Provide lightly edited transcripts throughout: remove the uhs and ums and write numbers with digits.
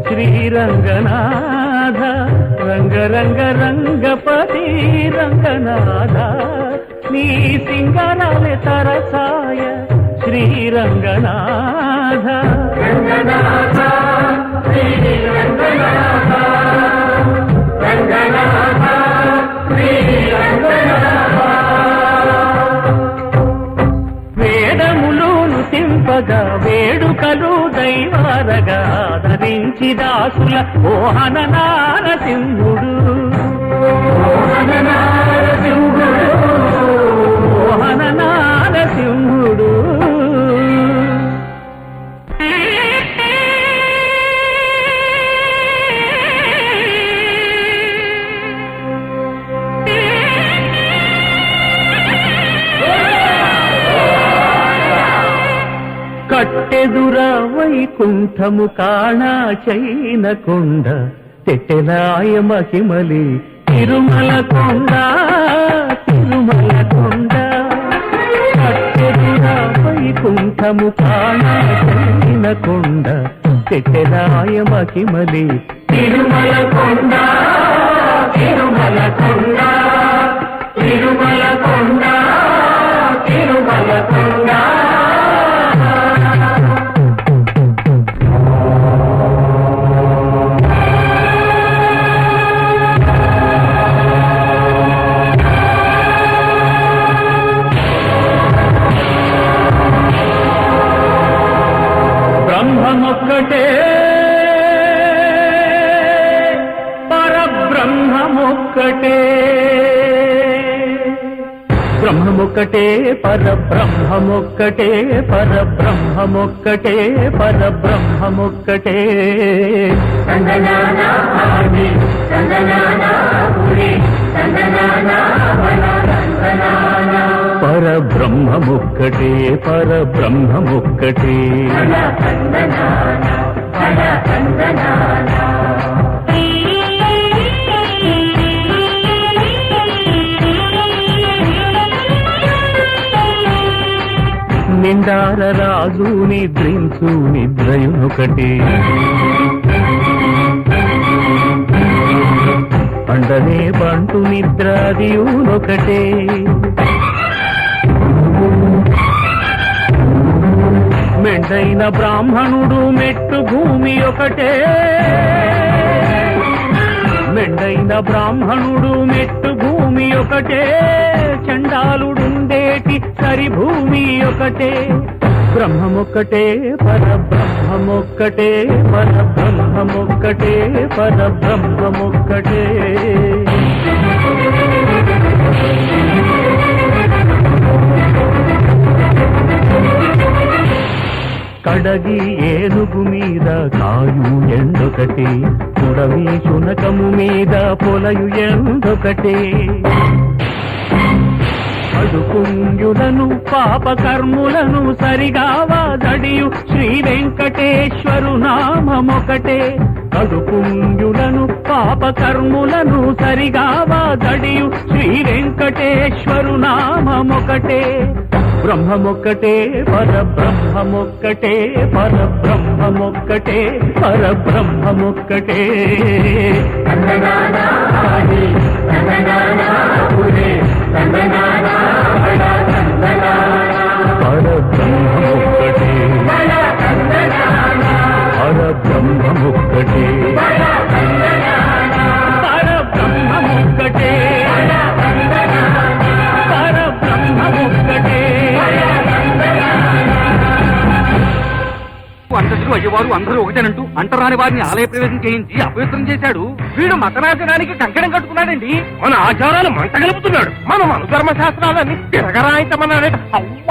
శ్రీరంగనాథ రంగరంగ రంగపతి రంగనాథ నీ సింగరాలే తరసాయ శ్రీరంగనాథ రంగనాథ శ్రీరంగనాథ రంగనాథ శ్రీరంగనాథ వేదములోను తింపగా వేడుకలు దైవారగా ధరించి దాసుల మోహన నారసింహుడు మోహన నారసింహుడు కట్టెదుర వైకుంఠము కాణా చైన కొండ తెట్టెలాయ మహిమలి తిరుమల కొండ తిరుమల కొండ కట్టెదుర వైకుంఠము కాణా చైన కొండ తెట్టెలాయ మహిమలి తిరుమల కొండ తిరుమల కొండ తిరుమల కొండ తిరుమల కొండ బ్రహ్మమొక్కటే పరబ్రహ్మమొక్కటే బ్రహ్మమొక్కటే పరబ్రహ్మమొక్కటే పరబ్రహ్మమొక్కటే పరబ్రహ్మమొక్కటే పరబ్రహ్మమొక్కటే పరబ్రహ్మమొక్కటే నిండార రాజు నిద్రించు నిద్రయునొకటే పండనే పంటు నిద్రాదియునొకటే మెండైన బ్రాహ్మణుడు మెట్టు భూమి ఒకటే మెండైన బ్రాహ్మణుడు మెట్టు భూమి ఒకటే చండాలుడుండేటి సరి భూమి ఒకటే బ్రహ్మమొక్కటే పరబ్రహ్మమొక్కటే పరబ్రహ్మమొక్కటే పరబ్రహ్మమొక్కటే కడగి ఏనుగు మీద కాయు ఎండొకటే పుడవి శునకము మీద పొలయు ఎండొకటే అడుపుంజులను పాపకర్ములను సరిగావా దడియు శ్రీ వెంకటేశ్వరు నామమొకటే అడుపుంజులను పాపకర్ములను సరిగావా దడియు శ్రీ వెంకటేశ్వరు నామమొకటే బ్రహ్మమొక్కటే పరబ్రహ్మమొక్కటే పరబ్రహ్మమొక్కటే పరబ్రహ్మమొక్కటే పరబ్రహ్మమొక్కటే పరబ్రహ్మమొక్కటే పరబ్రహ్మమొక్కటే పరబ్రహ్మమొక్కటే అంతటిలో అయ్యేవారు అందరూ ఒకటేనంటూ అంటరాని వారిని ఆలయ ప్రవేశం చేయించి అపవిత్రం చేశాడు. వీడు మతనాశనానికి కంకణం కట్టుకున్నాడండి. మన ఆచారాలు మంట కలుపుతున్నాడు. మనం అనుధర్మ శాస్త్రాలన్నీ తిరగరాయితమన్నాడే. అవ్వ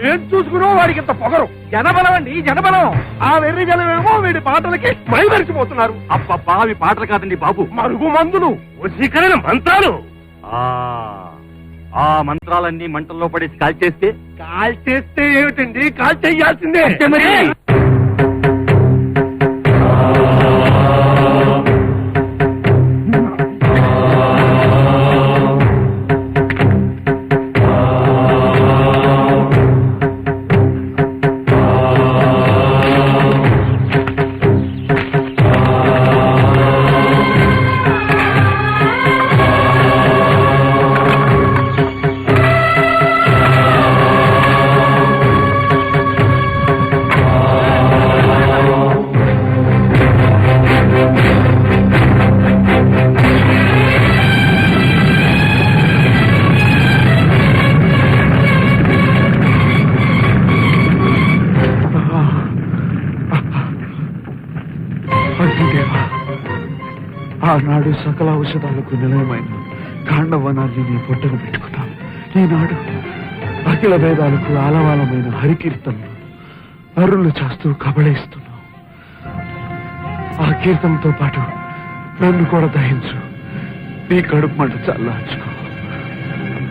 ఏం చూసుకున్నా వాడికి ఇంత పొగరు. జనబలం అండి, జనబలం. ఆ వెర్రి జనమేమో వీడి పాటలకి మైమరిచిపోతున్నారు. అబ్బబ్బా అవి పాటలు కాదండి బాబు, మరుగు మందులు, వశీకరణ మంత్రాలు. ఆ మంత్రాలన్నీ మంటల్లో పడేసి కాల్చేస్తే ఏమిటండి, కాల్ చెయ్యాల్సిందే. మరి అగ్నిదేవా, ఆనాడు సకల ఔషధాలకు నిలయమైన కాండవనాన్ని నీ పొట్టను పెట్టుకున్నావు. ఈనాడు అఖిల వేదాలకు ఆలవాలమైన హరికీర్తనలు అరులు చేస్తూ కబళిస్తున్నావు. ఆ కీర్తనతో పాటు నన్ను కూడా దహించు. నీ కడుపు మంట చల్లార్చుకో.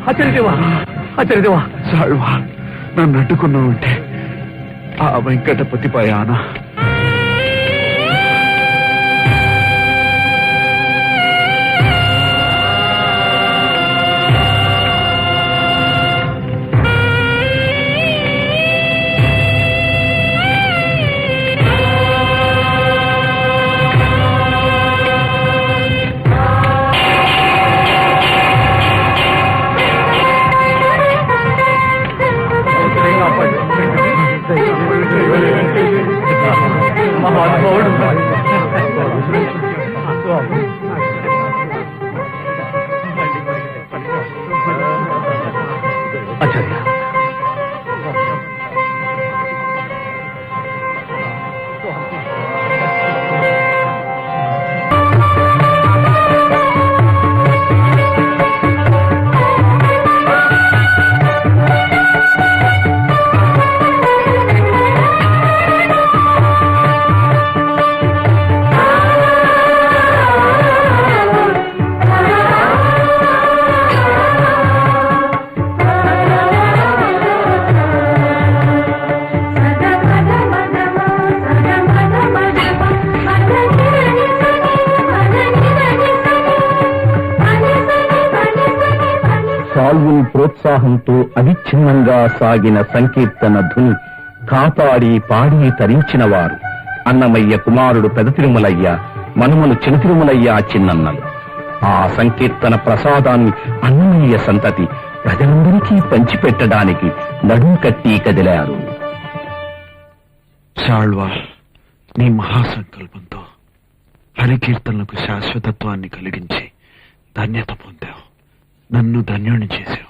ఆచార్యదేవా, సాల్వా, నన్ను అడ్డుకున్నావంటే ఆ వెంకటపతి పయాన ఆచార్య, సాల్వుని ప్రోత్సాహంతో అవిచ్ఛిన్నంగా సాగిన సంకీర్తన ధుని కాపాడి పాడి తరించిన వారు అన్నమయ్య కుమారుడు పెద తిరుమలయ్య, మనుమలు చిన్న తిరుమలయ్య చిన్నన్నలు. ఆ సంకీర్తన ప్రసాదాన్ని అన్నమయ్య సంతతి ప్రజలందరికీ పంచిపెట్టడానికి నడుం కట్టి కదిలారు. సాల్వా, నీ మహాసంకల్పంతో హరికీర్తనలకు శాశ్వతత్వాన్ని కలిగించి ధన్యత పొందావు. నన్ను ధన్యుని చేశావు.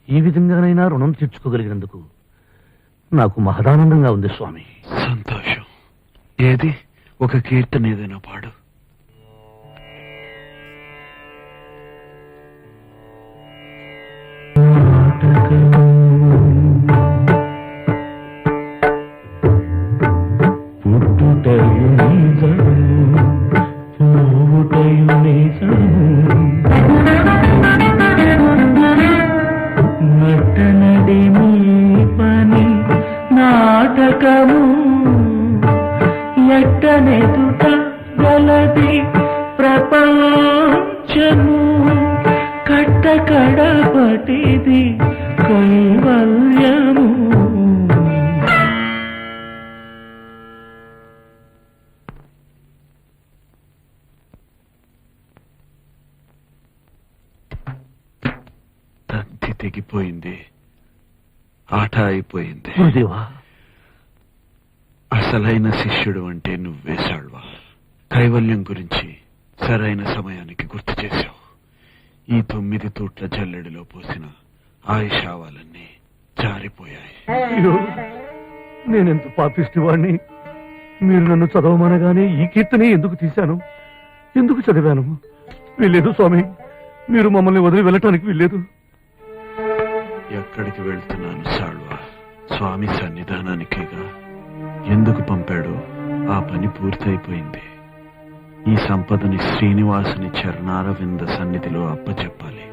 ఈ విధంగానైనా రుణం తీర్చుకోగలిగినందుకు నాకు మహదానందంగా ఉంది స్వామి. సంతోషం. ఏది ఒక కీర్తన ఏదైనా పాడు. నటనడి మీ పని నాటకము ఎట్టనెదుట గలది ప్రపంచము కట్టకడపటిది కైవల్యము. తంతి తెగిపోయింది, ఆట అయిపోయింది. గురుదేవా, అసలైన శిష్యుడు అంటే నువ్వే సాల్వా. కైవల్యం గురించి సరైన సమయానికి గుర్తు చేశావు. ఈ 9 తూట్ల జల్లెడిలో పోసిన ఆయుషావాలన్నీ జారిపోయాయి. అయ్యో, నేనెంత పాపిష్టివాణ్ణి. మీరు నన్ను చదవమనగానే ఈ కీర్తనే ఎందుకు తీశాను, ఎందుకు చదివాను? వీల్లేదు స్వామి, మీరు మమ్మల్ని వదిలి వెళ్ళటానికి వీల్లేదు. ఎక్కడికి వెళ్తున్నాను సాల్వా? స్వామి సన్నిధానానికేగా. ఎందుకు పంపాడో ఆ పని పూర్తయిపోయింది. ఈ సంపదని శ్రీనివాసుని చరణారవింద సన్నిధిలో అప్పచెప్పాలి.